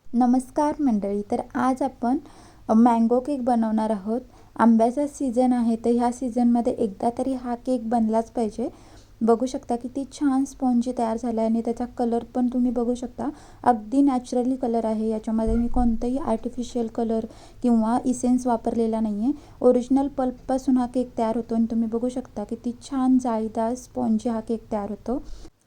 नमस्कार मंडळी. तर आज आपण मँगो केक बनवणार आहोत. आंब्याचा सीझन आहे, तर ह्या सीझनमध्ये एकदा तरी हा केक बनलाच पाहिजे. बघू शकता किती छान स्पॉन्जी तयार झाला आहे आणि त्याचा कलर पण तुम्ही बघू शकता. अगदी नॅचरली कलर आहे. याच्यामध्ये मी कोणतंही आर्टिफिशियल कलर किंवा इसेन्स वापरलेला नाही आहे. ओरिजिनल पल्पपासून हा केक तयार होतो आणि तुम्ही बघू शकता किती छान जाळीदार स्पॉन्जी हा केक तयार होतो.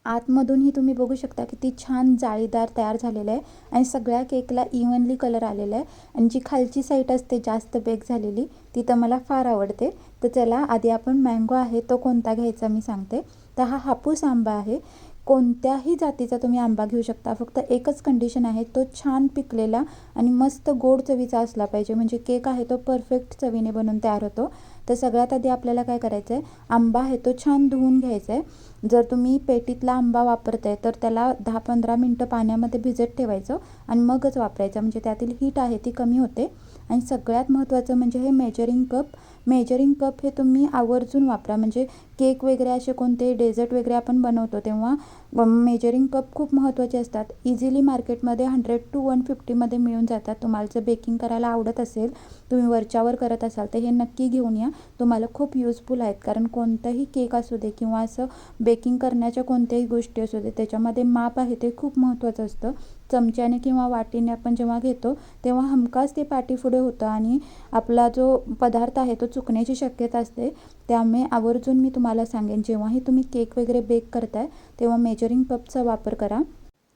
आतमधूनही तुम्ही बघू शकता किती छान जाळीदार तयार झालेलं आहे आणि सगळ्या केकला इव्हनली कलर आलेला आहे. आणि जी खालची साईड असते जास्त बेक झालेली ती तर मला फार आवडते. तर चला आधी आपण मँगो आहे तो कोणता घ्यायचा मी सांगते. तर हा हापूस आंबा आहे. कोणत्याही जातीचा तुम्ही आंबा घेऊ शकता. फक्त एकच कंडिशन आहे, तो छान पिकलेला आणि मस्त गोड चवीचा असला पाहिजे, म्हणजे केक आहे तो परफेक्ट चवीने बनून तयार होतो. तर सगळ्यात आधी आपल्याला काय करायचं आहे, आंबा आहे तो छान धुवून घ्यायचा आहे. जर तुम्ही पेटीतला आंबा वापरताय तर त्याला 10-15 मिनटं पाण्यामध्ये भिजत ठेवायचं आणि मगच वापरायचं, म्हणजे त्यातील हीट आहे ती कमी होते. आणि सगळ्यात महत्त्वाचं म्हणजे हे मेजरिंग कप हे तुम्ही आवर्जून वापरा. म्हणजे केक वगैरे असे कोणते डेझर्ट वगैरे आपण बनवतो तेव्हा मेजरिंग कप खूप महत्त्वाचे असतात. इझिली मार्केटमध्ये 100 to 150मध्ये मिळून जातात. तुम्हाला जर बेकिंग करायला आवडत असेल, तुम्ही वरच्यावर करत असाल तर हे नक्की घेऊन या. तुम्हाला खूप युजफुल आहेत, कारण कोणताही केक असू दे किंवा असं बेकिंग करण्याच्या कोणत्याही गोष्टी असू दे, त्याच्यामध्ये माप आहे ते खूप महत्त्वाचं असतं. चमच्याने किंवा वाटीने आपण जेव्हा घेतो तेव्हा हमखास ते पाठीपुढे होतं आणि आपला जो पदार्थ आहे तो चुकण्याची शक्यता असते. त्यामुळे आवर्जून मी तुम्हाला सांगेन, जेव्हाही तुम्ही केक वगैरे बेक करताय तेव्हा मेजरिंग कपचा वापर करा,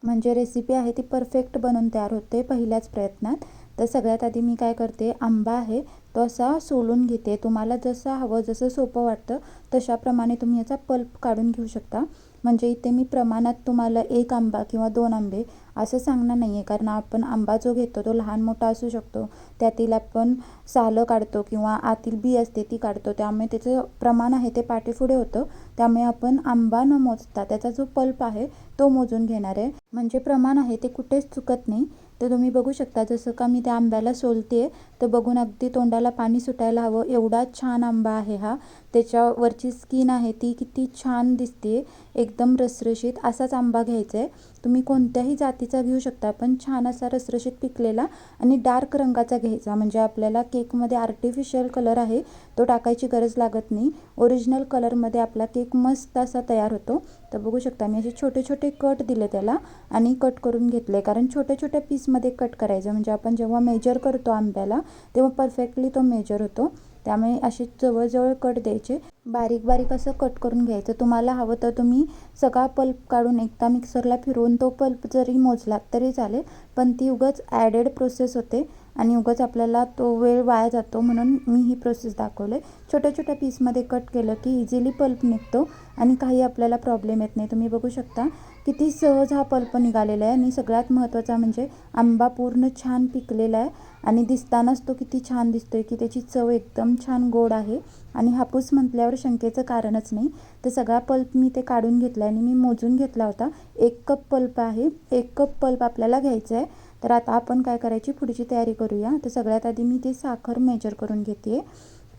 म्हणजे रेसिपी आहे ती परफेक्ट बनून तयार होते पहिल्याच प्रयत्नात. तर सगळ्यात आधी मी काय करते, आंबा आहे तो असा सोलून घेते. तुम्हाला जसं हवं, जसं सोपं वाटतं तशाप्रमाणे तुम्ही याचा पल्प काढून घेऊ शकता. म्हणजे इथे मी प्रमाणात तुम्हाला 1 आंबा किंवा 2 आंबे असं सांगणार नाही आहे, कारण आपण आंबा जो घेतो तो लहान मोठा असू शकतो. त्यातील आपण सालं काढतो किंवा आतील बी असते ती काढतो, त्यामुळे त्याचं प्रमाण आहे ते पाठीपुढे होतं. त्यामुळे आपण आंबा न मोजता त्याचा जो पल्प आहे तो मोजून घेणार आहे, म्हणजे प्रमाण आहे ते कुठेच चुकत नाही. तर तुम्ही बघू शकता जसं का मी त्या आंब्याला सोलते, तर बघून अगदी तोंडाला पाणी सुटायला हवं एवढा छान आंबा आहे हा. त्याच्यावरची स्किन आहे ती किती छान दिसते, एकदम रसरशीत असाच आंबा घ्यायचा आहे. तुम्ही कोणत्याही जातीचा घेऊ शकता, पण छान असा रसरशीत पिकलेला आणि डार्क रंगाचा घ्यायचा, म्हणजे आपल्याला केकमध्ये आर्टिफिशियल कलर आहे तो टाकायची गरज लागत नाही. ओरिजिनल कलरमध्ये आपला केक मस्त असा तयार होतो. तर बघू शकता मी असे छोटे छोटे कट दिले त्याला आणि कट करून घेतले, कारण छोट्या छोट्या पीसमध्ये कट करायचं, म्हणजे आपण जेव्हा मेजर करतो आंब्याला तेव्हा परफेक्टली तो मेजर होतो. त्यामुळे असे जवळजवळ कट द्यायचे, बारीक बारीक असं कट करून घ्यायचं. तुम्हाला हवं तर तुम्ही सगळा पल्प काढून एकदा मिक्सरला फिरवून तो पल्प जरी मोजलात तरी चालेल, पण ती उगाच ॲडेड प्रोसेस होते आणि उगाच आपल्याला तो वेळ वाया जातो, म्हणून मी ही प्रोसेस दाखवले. छोट्या छोट्या पीसमध्ये कट केलं की इझिली पल्प निघतो आणि काही आपल्याला प्रॉब्लेम येत नाही. तुम्ही बघू शकता किती सहज हा पल्प निघालेला आहे. आणि सगळ्यात महत्त्वाचा म्हणजे आंबा पूर्ण छान पिकलेला आहे आणि दिसतानाच तो किती छान दिसतोय की त्याची चव एकदम छान गोड आहे. आणि हापूस म्हटल्यावर शंकेचं कारणच नाही. तर सगळा पल्प मी ते काढून घेतला आणि मी मोजून घेतला होता. 1 कप पल्प आहे, 1 कप पल्प आपल्याला घ्यायचं आहे. तर आता आपण काय करायची पुढची तयारी करूया. तर सगळ्यात आधी मी ते साखर मेजर करून घेते.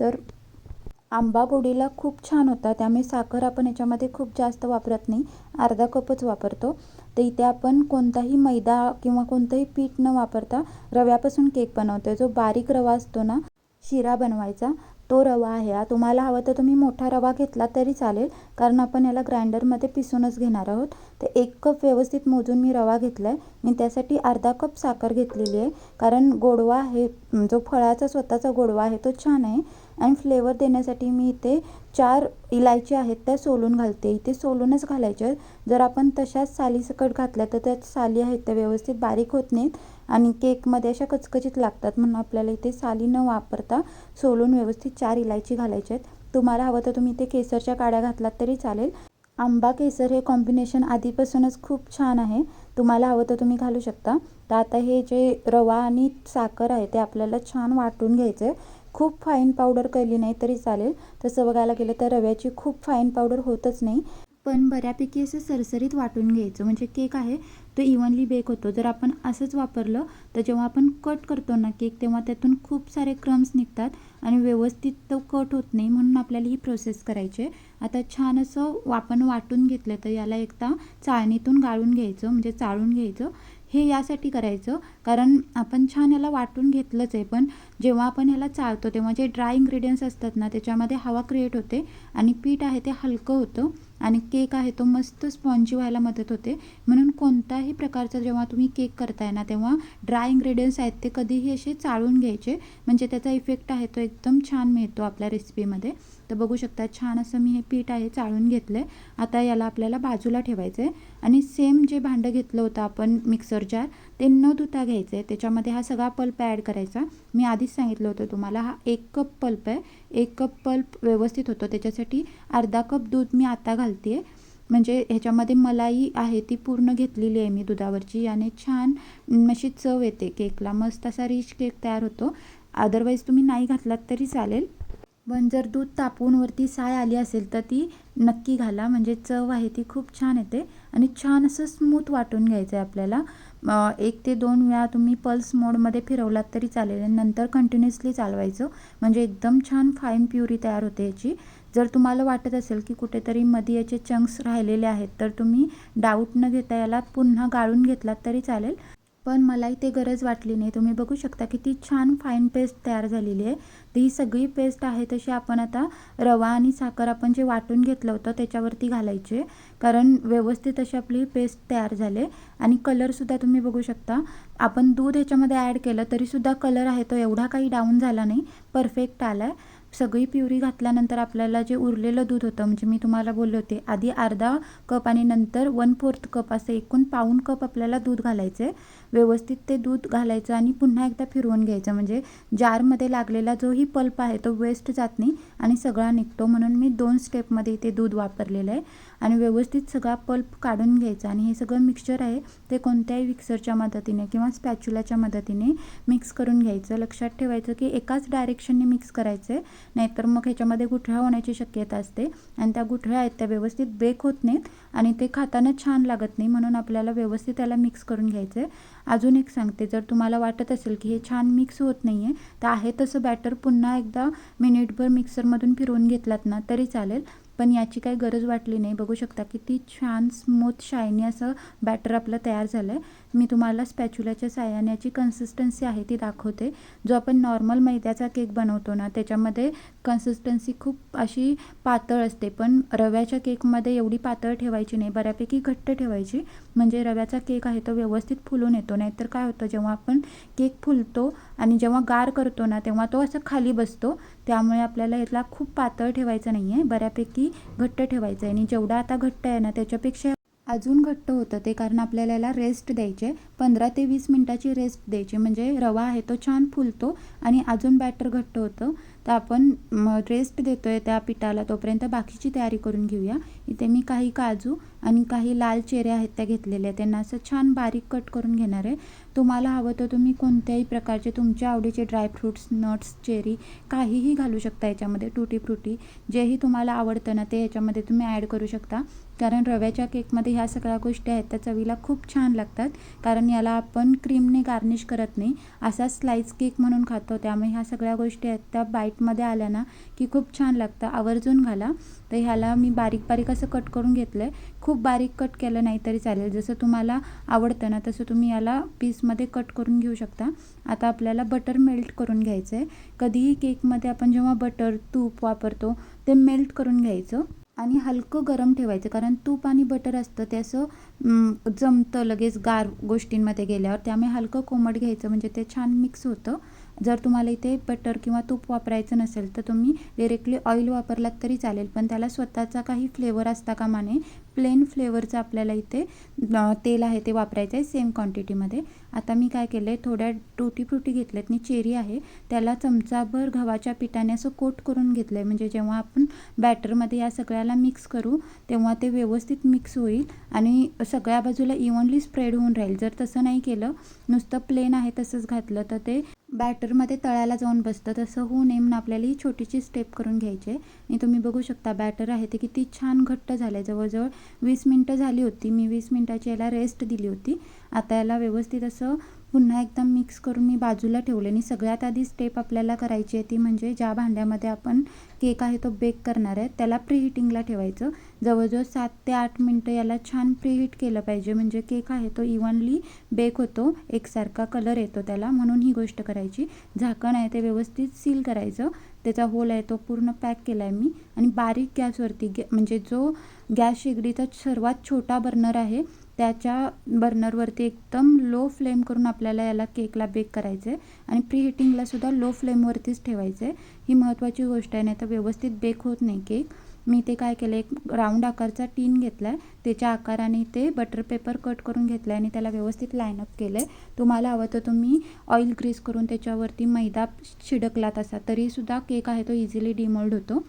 तर आंबा गोडीला खूप छान होता, त्यामुळे साखर आपण याच्यामध्ये खूप जास्त वापरत नाही, अर्धा कपच वापरतो. तर इथे आपण कोणताही मैदा किंवा कोणतंही पीठ न वापरता रव्यापासून केक बनवतो. जो बारीक रवा असतो ना शिरा बनवायचा, तो रवा आहे हा. तुम्हाला हवं तर तुम्ही मोठा रवा घेतला तरी चालेल, कारण आपण याला ग्राइंडरमध्ये पिसूनच घेणार आहोत. तर 1 कप व्यवस्थित मोजून मी रवा घेतला आहे. मी त्यासाठी अर्धा कप साखर घेतलेली आहे, कारण गोडवा आहे जो फळाचा स्वतःचा गोडवा आहे तो छान आहे. आणि फ्लेवर देण्यासाठी मी इथे 4 इलायची आहेत त्या सोलून घालते. इथे सोलूनच घालायच्या. जर आपण तशाच सालीसकट घातल्या तर त्यात साली आहेत त्या व्यवस्थित बारीक होत नाहीत आणि केकमध्ये अशा कचकचीत लागतात, म्हणून आपल्याला इथे साली न वापरता सोलून व्यवस्थित 4 इलायची घालायच्या आहेत. तुम्हाला हवं तर तुम्ही इथे केसरच्या काड्या घातलात तरी चालेल. आंबा केसर हे कॉम्बिनेशन आधीपासूनच खूप छान आहे, तुम्हाला हवं तर तुम्ही घालू शकता. तर आता हे जे रवा आणि साखर आहे ते आपल्याला छान वाटून घ्यायचं आहे. खूप फाईन पावडर केली नाही तरी चालेल. तसं बघायला गेलं तर रव्याची खूप फाईन पावडर होतच नाही, पण बऱ्यापैकी असं सरसरीत वाटून घ्यायचं, म्हणजे केक आहे तो इव्हनली बेक होतो. जर आपण असंच वापरलं तर जेव्हा आपण कट करतो ना केक, तेव्हा त्यातून खूप सारे क्रम्स निघतात आणि व्यवस्थित तो कट होत नाही, म्हणून आपल्याला ही प्रोसेस करायची आहे. आता छान असं आपण वाटून घेतलं तर याला एकदा चाळणीतून गाळून घ्यायचं, म्हणजे चाळून घ्यायचं. हे यासाठी करायचं कारण आपण छान याला वाटून घेतलंच आहे, पण जेव्हा आपण ह्याला चाळतो तेव्हा जे ड्राय इन्ग्रेडियंट्स असतात ना त्याच्यामध्ये हवा क्रिएट होते आणि पीठ आहे ते हलकं होतं आणि केक आहे तो मस्त स्पॉन्जी व्हायला मदत होते. म्हणून कोणताही प्रकारचा जेव्हा तुम्ही केक करताय ना तेव्हा ड्राय इन्ग्रेडियंट्स आहेत ते कधीही असे चाळून घ्यायचे, म्हणजे त्याचा इफेक्ट आहे तो एकदम छान मिळतो आपल्या रेसिपीमध्ये. तर बघू शकता छान असं मी हे पीठ आहे चाळून घेतलं आहे. आता याला आपल्याला बाजूला ठेवायचं आहे आणि सेम जे भांडं घेतलं होतं आपण मिक्सर जार ते न धुता घ्यायचं आहे. त्याच्यामध्ये हा सगळा पल्प ॲड करायचा. मी आधीच सांगितलं होतं तुम्हाला हा 1 कप पल्प आहे. 1 कप पल्प व्यवस्थित होतं त्याच्यासाठी अर्धा कप दूध मी आता घालते आहे. म्हणजे ह्याच्यामध्ये मलाई आहे ती पूर्ण घेतलेली आहे मी दुधावरची, याने छान अशी चव येते केकला, मस्त असा रिच केक तयार होतो. अदरवाईज तुम्ही नाही घातलात तरी चालेल, पण जर दूध तापवून वरती साय आली असेल तर ती नक्की घाला, म्हणजे चव आहे ती खूप छान येते. आणि छान असं स्मूथ वाटून घ्यायचं आहे आपल्याला. 1 ते 2 वेळा तुम्ही पल्स मोडमध्ये फिरवलात तरी चालेल आणि नंतर कंटिन्युअसली चालवायचं, म्हणजे एकदम छान फाईन प्युरी तयार होते याची. जर तुम्हाला वाटत असेल की कुठेतरी मध्ये याचे चंक्स राहिलेले आहेत तर तुम्ही डाऊट न घेता याला पुन्हा गाळून घेतलात तरी चालेल, पण मला इथे गरज वाटली नाही. तुम्ही बघू शकता किती छान फाईन पेस्ट तयार झालेली आहे. तर ही सगळी पेस्ट आहे तशी आपण आता रवा आणि साखर आपण जे वाटून घेतलं होतं त्याच्यावरती घालायचे, कारण व्यवस्थित अशी आपली पेस्ट तयार झाले. आणि कलरसुद्धा तुम्ही बघू शकता, आपण दूध ह्याच्यामध्ये ॲड केलं तरीसुद्धा कलर आहे तो एवढा काही डाऊन झाला नाही, परफेक्ट आला आहे. सगळी प्युरी घातल्यानंतर आपल्याला जे उरलेलं दूध होतं, म्हणजे मी तुम्हाला बोलले होते आधी अर्धा कप आणि नंतर 1/4 कप असं एकूण पाऊण कप आपल्याला दूध घालायचं आहे. व्यवस्थित ते दूध घालायचं आणि पुन्हा एकदा फिरवून घ्यायचं, म्हणजे जारमध्ये लागलेला जोही पल्प आहे तो वेस्ट जात नाही आणि सगळा निघतो. म्हणून मी 2 स्टेपमध्ये इथे दूध वापरलेलं आहे. आणि व्यवस्थित सगळा पल्प काढून घ्यायचा आणि हे सगळं मिक्सचर आहे ते कोणत्याही मिक्सरच्या मदतीने किंवा स्पॅच्युलाच्या मदतीने मिक्स करून घ्यायचं. लक्षात ठेवायचं की एकाच डायरेक्शनने मिक्स करायचं आहे, नाहीतर मग ह्याच्यामध्ये गुठळ्या होण्याची शक्यता असते आणि त्या गुठळ्या आहेत त्या व्यवस्थित बेक होत नाहीत आणि ते खाताना छान लागत नाही. म्हणून आपल्याला व्यवस्थित त्याला मिक्स करून घ्यायचं आहे. अजून एक सांगते, जर तुम्हाला वाटत असेल की हे छान मिक्स होत नाही आहे तर आहे तसं बॅटर पुन्हा एकदा मिनिटभर मिक्सरमधून फिरवून घेतलात ना तरी चालेल, पण याची काही गरज वाटली नाही. बघू शकता किती छान स्मूथ शायनी असं बॅटर आपलं तयार झालं आहे. मी तुम्हाला स्पॅच्युलाच्या साहाय्याने याची कन्सिस्टन्सी आहे ती दाखवते. जो आपण नॉर्मल मैद्याचा केक बनवतो ना त्याच्यामध्ये कन्सिस्टन्सी खूप अशी पातळ असते, पण रव्याच्या केकमध्ये एवढी पातळ ठेवायची नाही, बऱ्यापैकी घट्ट ठेवायची, म्हणजे रव्याचा केक आहे तो व्यवस्थित फुलून येतो. नाहीतर काय होतं, जेव्हा आपण केक फुलतो आणि जेव्हा गार करतो ना तेव्हा तो असं खाली बसतो. त्यामुळे आपल्याला याला खूप पातळ ठेवायचं नाही आहे, बऱ्यापैकी घट्ट ठेवायचं आहे. आणि जेवढा आता घट्ट आहे ना त्याच्यापेक्षा अजून घट्ट होतं ते, कारण आपल्याला याला रेस्ट द्यायचे 15 ते 20 मिनटाची रेस्ट द्यायची, म्हणजे रवा आहे तो छान फुलतो आणि अजून बॅटर घट्ट होतं. तर आपण रेस्ट देतो आहे त्या पिठाला, तोपर्यंत बाकीची तयारी करून घेऊया. इथे मी काही काजू आणि काही लाल चेऱ्या आहेत त्या घेतलेल्या आहेत, त्यांना असं छान बारीक कट करून घेणार आहे. तुम्हाला हवं तर तुम्ही कोणत्याही प्रकारचे तुमच्या आवडीचे ड्रायफ्रूट्स, नट्स, चेरी काहीही घालू शकता याच्यामध्ये, टुटी फ्रुटी जेही तुम्हाला आवडतं ना ते याच्यामध्ये तुम्ही ॲड करू शकता. कारण रव्याच्या केकमध्ये ह्या सगळ्या गोष्टी आहेत त्या चवीला खूप छान लागतात, कारण याला आपण क्रीमने गार्निश करत नाही, असा स्लाइस केक म्हणून खातो. त्यामुळे ह्या सगळ्या गोष्टी आहेत त्या बाईटमध्ये आल्या ना की खूप छान लागतं. आवर्जून घाला. तर ह्याला मी बारीक बारीक असं कट करून घेतलं आहे. खूप बारीक कट केलं नाही तरी चालेल, जसं तुम्हाला आवडतं ना तसं तुम्ही याला पीसमध्ये कट करून घेऊ शकता. आता आपल्याला बटर मेल्ट करून घ्यायचं आहे. कधीही केकमध्ये आपण जेव्हा बटर, तूप वापरतो ते मेल्ट करून घ्यायचं आणि हलकं गरम ठेवायचं, कारण तूप आणि बटर असतं ते असं जमतं लगेच गार गोष्टींमध्ये गेल्यावर, त्यामुळे हलकं कोमट घ्यायचं म्हणजे ते छान मिक्स होतं. जर तुम्हाला इथे बटर किंवा तूप वापरायचं नसेल तर तुम्ही डायरेक्टली ऑइल वापरलात तरी चालेल, पण त्याला स्वतःचा काही फ्लेवर असता कामा नये. प्लेन फ्लेवरचं आपल्याला इथे तेल आहे ते वापरायचं आहे सेम क्वांटिटीमध्ये. आता मी काय केलं आहे, थोड्या टुटी फ्रुटी घेतल्यात आणि चेरी आहे त्याला चमचाभर गव्हाच्या पिठाने असं कोट करून घेतलं आहे, म्हणजे जेव्हा आपण बॅटरमध्ये या सगळ्याला मिक्स करू तेव्हा ते व्यवस्थित मिक्स होईल आणि सगळ्या बाजूला इव्हनली स्प्रेड होऊन राहील. जर तसं नाही केलं, नुसतं प्लेन आहे तसंच घातलं तर ते बॅटरमध्ये तळायला जाऊन बसतं. तसं होऊ नये म्हणून आपल्याला ही छोटीशी स्टेप करून घ्यायची आहे. आणि तुम्ही बघू शकता बॅटर आहे ते किती छान घट्ट झालं आहे. जवळजवळ 20 मिनटं झाली होती, मी 20 मिनटाची याला रेस्ट दिली होती. आता याला व्यवस्थित असं पुन्हा एकदा मिक्स करून मी बाजूला ठेवले. आणि सगळ्यात आधी स्टेप आपल्याला करायची आहे ती म्हणजे ज्या भांड्यामध्ये आपण केक आहे तो बेक करणार आहे त्याला प्रीहीटिंगला ठेवायचं. जवळजवळ 7 ते 8 मिनटं याला छान प्रीहीट केलं पाहिजे, म्हणजे केक आहे तो इव्हनली बेक होतो, एकसारखा कलर येतो त्याला, म्हणून ही गोष्ट करायची. झाकण आहे ते व्यवस्थित सील करायचं. त्याचा होल आहे तो पूर्ण पॅक केला आहे मी. आणि बारीक गॅसवरती म्हणजे जो गॅस शेगडीचा सर्वात छोटा बर्नर आहे त्याच्या बर्नरवरती एकदम लो फ्लेम करून आपल्याला याला केकला बेक करायचं आहे. आणि प्रीहीटिंगलासुद्धा लो फ्लेमवरतीच ठेवायचं आहे. ही महत्त्वाची गोष्ट आहे, नाही तर व्यवस्थित बेक होत नाही केक. मी ते काय केलं, एक राऊंड आकारचा टीन घेतला आहे, त्याच्या आकाराने ते बटर पेपर कट करून घेतला आहे आणि त्याला व्यवस्थित लाईनअप केलं आहे. तुम्हाला हवं तर तुम्ही ऑइल ग्रीस करून त्याच्यावरती मैदा छिडकलात असा तरीसुद्धा केक आहे तो इझिली डिमोल्ड होतो.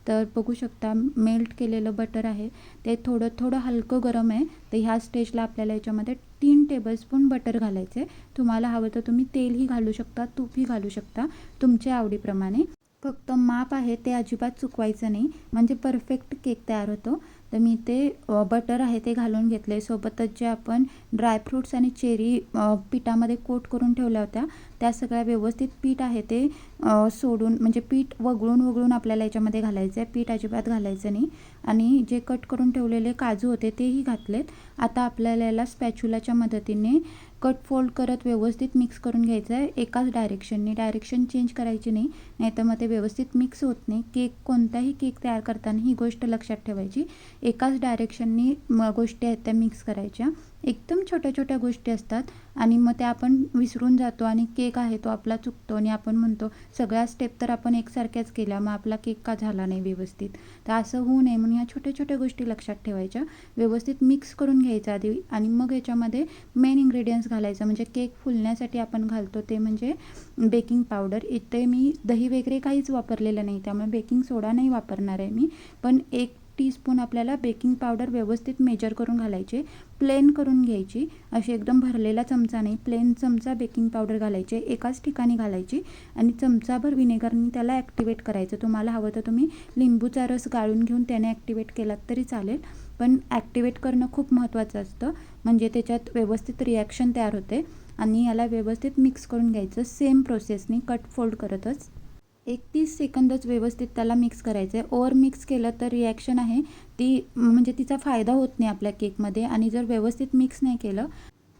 तर बघू शकता मेल्ट केलेलं बटर आहे ते थोडं थोडं हलकं गरम आहे. तर ह्या स्टेजला आपल्याला याच्यामध्ये 3 टेबलस्पून बटर घालायचे. तुम्हाला हवं तर तुम्ही तेलही घालू शकता, तूपही घालू शकता, तुमच्या आवडीप्रमाणे. फक्त माप आहे ते अजिबात चुकवायचं नाही, म्हणजे परफेक्ट केक तयार होतो. तर मी ते बटर आहे ते घालून घेतले. सोबतच जे आपण ड्रायफ्रूट्स आणि चेरी पिठामध्ये कोट करून ठेवल्या होत्या त्या सगळ्या व्यवस्थित पीठ आहे ते सोडून, म्हणजे पीठ वगळून आपल्याला याच्यामध्ये घालायचं आहे, पीठ अजिबात घालायचं नाही. आणि जे कट करून ठेवलेले काजू होते तेही घातलेत. आता आपल्याला याला स्पॅच्युलाच्या मदतीने कट फोल्ड करत व्यवस्थित मिक्स करून घ्यायचं आहे एकाच डायरेक्शनने. डायरेक्शन चेंज करायची नाही, नाहीतर मग ते व्यवस्थित मिक्स होत नाही. कोणताही केक तयार करताना ही गोष्ट लक्षात ठेवायची, एकाच डायरेक्शननी गोष्टी आहेत त्या मिक्स करायच्या. एकदम छोट्या छोट्या गोष्टी असतात आणि मग त्या आपण विसरून जातो आणि केक आहे तो आपला चुकतो आणि आपण म्हणतो सगळ्या स्टेप तर आपण एकसारख्याच केल्या, मग आपला केक का झाला नाही व्यवस्थित. तर असं होऊ नये म्हणून ह्या छोट्या छोट्या गोष्टी लक्षात ठेवायच्या. व्यवस्थित मिक्स करून घ्यायचं आधी आणि मग याच्यामध्ये मेन इन्ग्रेडियंट्स घालायचं, म्हणजे केक फुलण्यासाठी आपण घालतो ते म्हणजे बेकिंग पावडर. इथे मी दही वगैरे काहीच वापरलेलं नाही, त्यामुळे बेकिंग सोडा नाही वापरणार आहे मी. पण 1 टीस्पून आपल्याला बेकिंग पावडर व्यवस्थित मेजर करून घालायचे. प्लेन करून घ्यायची, अशी एकदम भरलेला चमचा नाही, प्लेन चमचा बेकिंग पावडर घालायचे, एकाच ठिकाणी घालायची. आणि चमचाभर विनेगरनी त्याला ॲक्टिवेट करायचं. तुम्हाला हवं तर तुम्ही लिंबूचा रस गाळून घेऊन त्याने ॲक्टिवेट केलात तरी चालेल, पण ॲक्टिवेट करणं खूप महत्त्वाचं असतं, म्हणजे त्याच्यात व्यवस्थित रिॲक्शन तयार होते. आणि याला व्यवस्थित मिक्स करून घ्यायचं सेम प्रोसेसनी कट फोल्ड करतच. 30 सेकंदच व्यवस्थित त्याला मिक्स करायचं आहे. ओव्हर मिक्स केलं तर रिॲक्शन आहे ती म्हणजे तिचा फायदा होत नाही आपल्या केकमध्ये. आणि जर व्यवस्थित मिक्स नाही केलं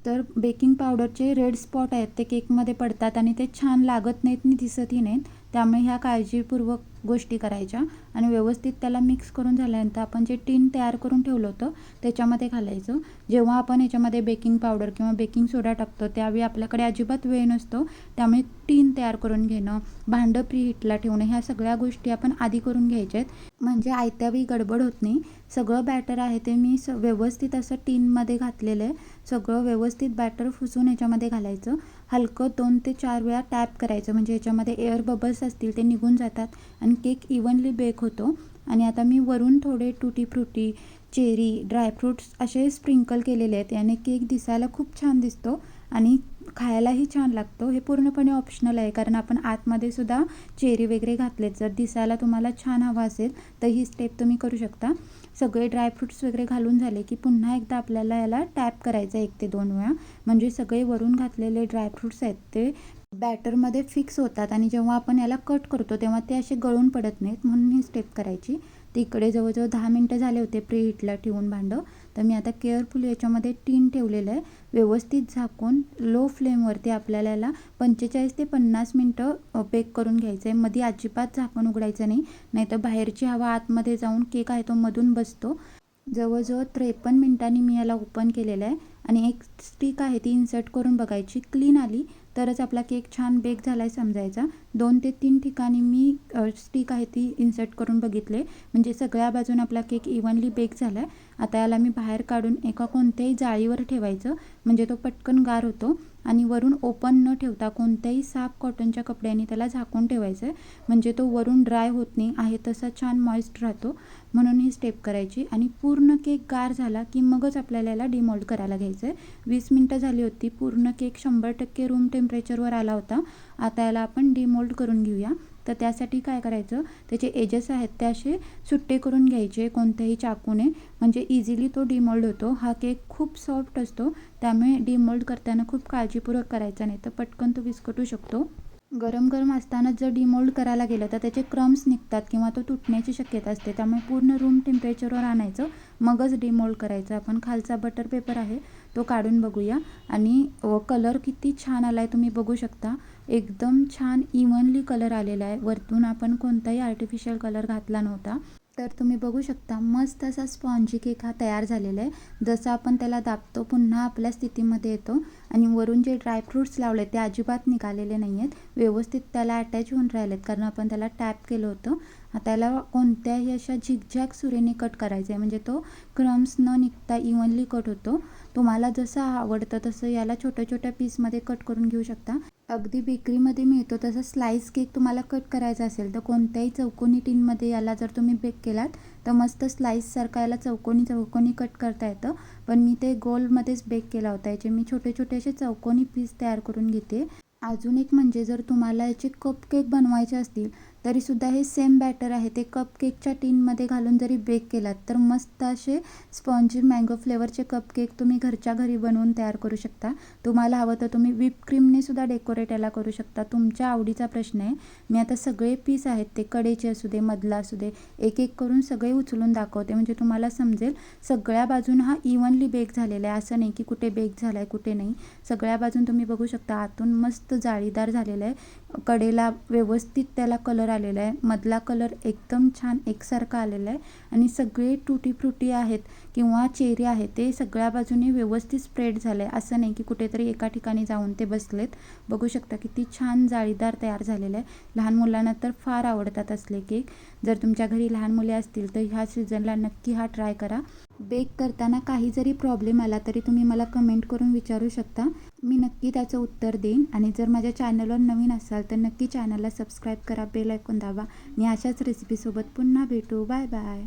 तर बेकिंग पावडरचे रेड स्पॉट आहेत ते केकमध्ये पडतात आणि ते छान लागत नाहीत आणि दिसतही नाहीत. त्यामुळे ह्या काळजीपूर्वक गोष्टी करायच्या. आणि व्यवस्थित त्याला मिक्स करून झाल्यानंतर आपण जे टीन तयार करून ठेवलं होतं त्याच्यामध्ये घालायचं. जेव्हा आपण याच्यामध्ये बेकिंग पावडर किंवा बेकिंग सोडा टाकतो त्यावेळी आपल्याकडे अजिबात वेळ नसतो, त्यामुळे टीन तयार करून घेणं, भांडं प्रीहीटला ठेवणं, ह्या सगळ्या गोष्टी आपण आधी करून घ्यायच्या आहेत, म्हणजे आयत्यावेळी गडबड होत नाही. सगळं बॅटर आहे ते मी व्यवस्थित असं टीनमध्ये घातलेलं आहे. सगळं व्यवस्थित बॅटर फुसून याच्यामध्ये घालायचं. हलकं 2 ते 4 वेळा टॅप करायचं, म्हणजे याच्यामध्ये एअर बबल्स असतील ते निघून जातात आणि केक इव्हनली बेक होतो. आणि आता मी वरून थोडे टुटी फ्रुटी, चेरी, ड्रायफ्रूट्स असे स्प्रिंकल केलेले आहेत. याने केक दिसायला खूप छान दिसतो आणि खायलाही छान लागतो. हे पूर्णपणे ऑप्शनल आहे, कारण आपण आतमध्ये सुद्धा चेरी वगैरे घातलेत. जर दिसायला तुम्हाला छान हवं असेल तर ही स्टेप तुम्ही करू शकता. सगळे ड्रायफ्रूट्स वगैरे घालून झाले की पुन्हा एकदा आपल्याला याला टॅप करायचं 1 ते 2 वेळा, म्हणजे सगळे वरून घातलेले ड्रायफ्रूट्स आहेत ते बॅटरमध्ये फिक्स होतात आणि जेव्हा आपण याला कट करतो तेव्हा ते असे गळून पडत नाहीत, म्हणून ही स्टेप करायची. तिकडे जवळजवळ 10 मिनटं झाले होते प्रीहीटला ठेवून भांडं. तर मी आता केअरफुली याच्यामध्ये टीन ठेवलेलं आहे, व्यवस्थित झाकून लो फ्लेमवरती आपल्याला याला 45 ते 50 मिनटं बेक करून घ्यायचं आहे. मध्ये अजिबात झाकण उघडायचं नाही, नाहीतर बाहेरची हवा आतमध्ये जाऊन केक आहे तो मधून बसतो. जवळजवळ 53 मिनिटांनी मी याला ओपन केलेलं आहे आणि एक स्टिक आहे ती इन्सर्ट करून बघायची. क्लीन आली तरच आपला केक छान बेक झाला आहे समजायचा. 2 ते 3 ठिकाणी मी स्टिक आहे ती इन्सर्ट करून बघितले, म्हणजे सगळ्या बाजून आपला केक इव्हनली बेक झाला आहे. आता याला मी बाहेर काढून एका कोणत्याही जाळीवर ठेवायचं, म्हणजे तो पटकन गार होतो. आणि वरून ओपन न ठेवता कोणत्याही साफ कॉटनच्या कपड्याने त्याला झाकून ठेवायचं आहे, म्हणजे तो वरून ड्राय होत नाही, आहे तसा छान मॉइस्ट राहतो. म्हणून ही स्टेप करायची. आणि पूर्ण केक गार झाला की मगच आपल्याला याला डिमोल्ड करायला घ्यायचं आहे. 20 मिनटं झाली होती, पूर्ण केक 100% रूम टेम्परेचरवर आला होता. आता याला आपण डिमोल्ड करून घेऊया. तर त्यासाठी काय करायचं, त्याचे एजेस आहेत ते असे सुट्टे करून घ्यायचे कोणत्याही चाकूने, म्हणजे इझिली तो डिमोल्ड होतो. हा केक खूप सॉफ्ट असतो, त्यामुळे डिमोल्ड करताना खूप काळजीपूर्वक करायचा, नाही तर पटकन तो विस्कटू शकतो. गरम गरम असतानाच जर डिमोल्ड करायला गेलं तर त्याचे क्रम्स निघतात किंवा तो तुटण्याची शक्यता असते. त्यामुळे पूर्ण रूम टेम्परेचरवर आणायचं, मगच डिमोल्ड करायचं. आपण खालचा बटर पेपर आहे तो काढून बघूया. आणि कलर किती छान आला आहे तुम्ही बघू शकता. एकदम छान इव्हनली कलर आलेला आहे. वरतून आपण कोणताही आर्टिफिशियल कलर घातला नव्हता. तर तुम्ही बघू शकता मस्त असा स्पॉन्जी केक हा तयार झालेला आहे. जसं आपण त्याला दाबतो पुन्हा आपल्या स्थितीमध्ये येतो. आणि वरून जे ड्रायफ्रूट्स लावले ते अजिबात निघालेले नाही आहेत, व्यवस्थित त्याला अटॅच होऊन राहिलेत, कारण आपण त्याला टॅप केलं होतं. त्याला कोणत्याही अशा झिगझॅग सुरेने कट करायचं आहे, म्हणजे तो क्रम्स न निघता इव्हनली कट होतो. तुम्हाला जसं आवडतं तसं याला छोट्या छोट्या पीसमध्ये कट करून घेऊ शकता. अगदी बेकरीमध्ये मिळतो तसं स्लाइस केक तुम्हाला कट करायचा असेल तर कोणत्याही चौकोनी टीनमध्ये याला जर तुम्ही बेक केलात तर मस्त स्लाइससारखा याला चौकोनी चौकोनी कट करता येतं. पण मी ते गोलमध्येच बेक केला होता. याचे मी छोटे छोटे असे चौकोनी पीस तयार करून घेते. अजून एक म्हणजे जर तुम्हाला याचे कप केक बनवायचे असतील तरीसुद्धा हे सेम बॅटर आहे ते कप केकच्या टीनमध्ये घालून जरी बेक केलात तर मस्त असे स्पॉन्जी मँगो फ्लेवरचे कप केक तुम्ही घरच्या घरी बनवून तयार करू शकता. तुम्हाला हवं तर तुम्ही व्हिप क्रीमने सुद्धा डेकोरेट याला करू शकता, तुमच्या आवडीचा प्रश्न आहे. मी आता सगळे पीस आहेत ते कडेचे असू दे, मधला असू दे, एक एक करून सगळे उचलून दाखवते, म्हणजे तुम्हाला समजेल सगळ्या बाजून हा इव्हनली बेक झालेला आहे. असं नाही की कुठे बेक झाला आहे कुठे नाही, सगळ्या बाजून तुम्ही बघू शकता. आतून मस्त जाळीदार झालेला आहे, कडेला व्यवस्थित त्याला कलर आलेला आहे, मधला कलर एकदम छान एकसारखा आलेला आहे. आणि सगळे टुटी फ्रुटी आहेत किंवा चेरी आहेत ते सगळ्या बाजूने व्यवस्थित स्प्रेड झालं आहे. असं नाही की कुठेतरी एका ठिकाणी जाऊन ते बसलेत. बघू शकता किती छान जाळीदार तयार झालेलं आहे. लहान मुलांना तर फार आवडतात असले केक. जर तुमच्या घरी लहान मुले असतील तर ह्या सीझनला नक्की हा ट्राय करा. बेक करताना काही जरी प्रॉब्लेम आला तरी तुम्ही मला कमेंट करून विचारू शकता, मी नक्की त्याचं उत्तर देईन. आणि जर माझ्या चॅनलवर नवीन असाल तर नक्की चॅनलला सबस्क्राईब करा, बेल आयकॉन दाबा. आणि अशाच रेसिपीसोबत पुन्हा भेटू. Bye bye.